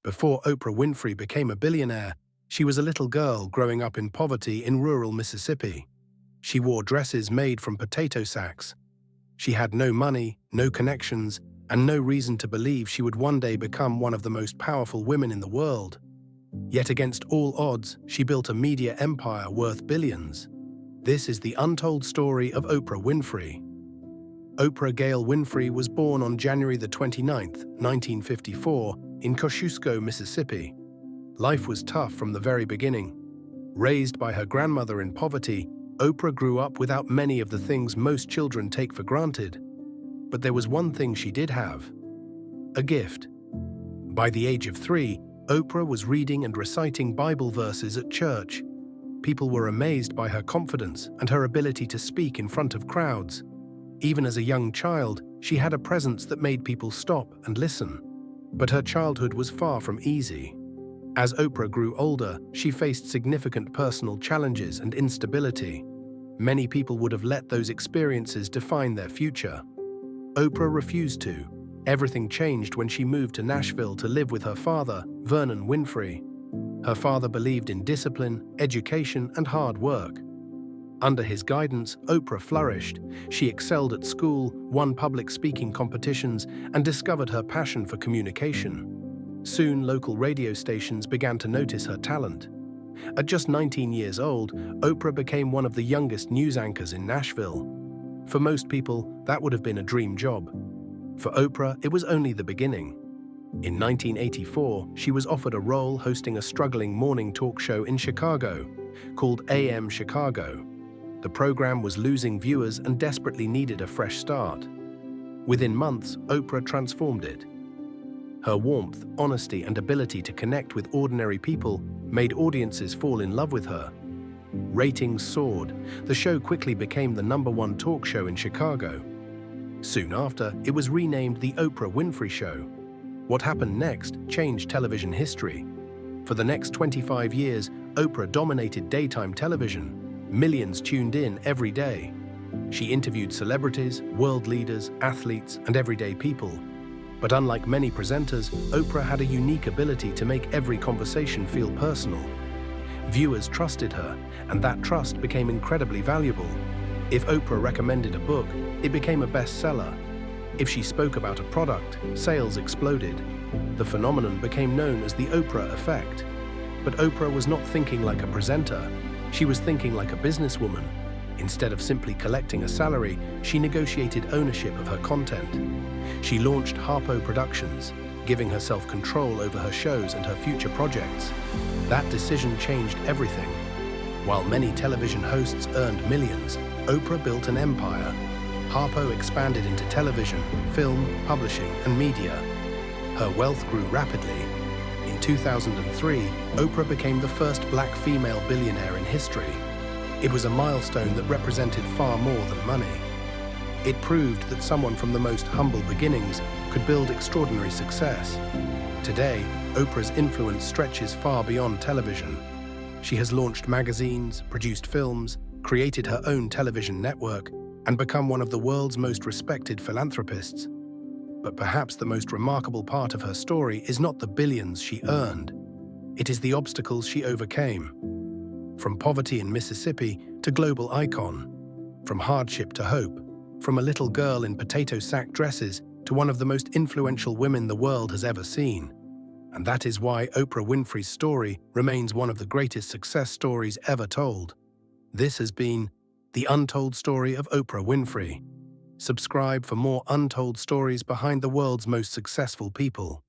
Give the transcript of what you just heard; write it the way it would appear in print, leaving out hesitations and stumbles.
Before Oprah Winfrey became a billionaire, she was a little girl growing up in poverty in rural Mississippi. She wore dresses made from potato sacks. She had no money, no connections, and no reason to believe she would one day become one of the most powerful women in the world. Yet against all odds, she built a media empire worth billions. This is the untold story of Oprah Winfrey. Oprah Gail Winfrey was born on January 29, 1954, in Kosciuszko, Mississippi. Life was tough from the very beginning. Raised by her grandmother in poverty, Oprah grew up without many of the things most children take for granted. But there was one thing she did have: a gift. By the age of 3, Oprah was reading and reciting Bible verses at church. People were amazed by her confidence and her ability to speak in front of crowds. Even as a young child, she had a presence that made people stop and listen. But her childhood was far from easy. As Oprah grew older, she faced significant personal challenges and instability. Many people would have let those experiences define their future. Oprah refused to. Everything changed when she moved to Nashville to live with her father, Vernon Winfrey. Her father believed in discipline, education, and hard work. Under his guidance, Oprah flourished. She excelled at school, won public speaking competitions, and discovered her passion for communication. Soon, local radio stations began to notice her talent. At just 19 years old, Oprah became one of the youngest news anchors in Nashville. For most people, that would have been a dream job. For Oprah, it was only the beginning. In 1984, she was offered a role hosting a struggling morning talk show in Chicago, called AM Chicago. The program was losing viewers and desperately needed a fresh start. Within months, Oprah transformed it. Her warmth, honesty, and ability to connect with ordinary people made audiences fall in love with her. Ratings soared. The show quickly became the #1 talk show in Chicago. Soon after, it was renamed The Oprah Winfrey Show. What happened next changed television history. For the next 25 years, Oprah dominated daytime television. Millions tuned in every day. She interviewed celebrities, world leaders, athletes, and everyday people. But unlike many presenters, Oprah had a unique ability to make every conversation feel personal. Viewers trusted her, and that trust became incredibly valuable. If Oprah recommended a book, it became a bestseller. If she spoke about a product, sales exploded. The phenomenon became known as the Oprah effect. But Oprah was not thinking like a presenter. She was thinking like a businesswoman. Instead of simply collecting a salary, she negotiated ownership of her content. She launched Harpo Productions, giving herself control over her shows and her future projects. That decision changed everything. While many television hosts earned millions, Oprah built an empire. Harpo expanded into television, film, publishing, and media. Her wealth grew rapidly. In 2003, Oprah became the first black female billionaire in history. It was a milestone that represented far more than money. It proved that someone from the most humble beginnings could build extraordinary success. Today, Oprah's influence stretches far beyond television. She has launched magazines, produced films, created her own television network, and become one of the world's most respected philanthropists. But perhaps the most remarkable part of her story is not the billions she earned. It is the obstacles she overcame. From poverty in Mississippi to global icon, from hardship to hope, from a little girl in potato sack dresses to one of the most influential women the world has ever seen. And that is why Oprah Winfrey's story remains one of the greatest success stories ever told. This has been The Untold Story of Oprah Winfrey. Subscribe for more untold stories behind the world's most successful people.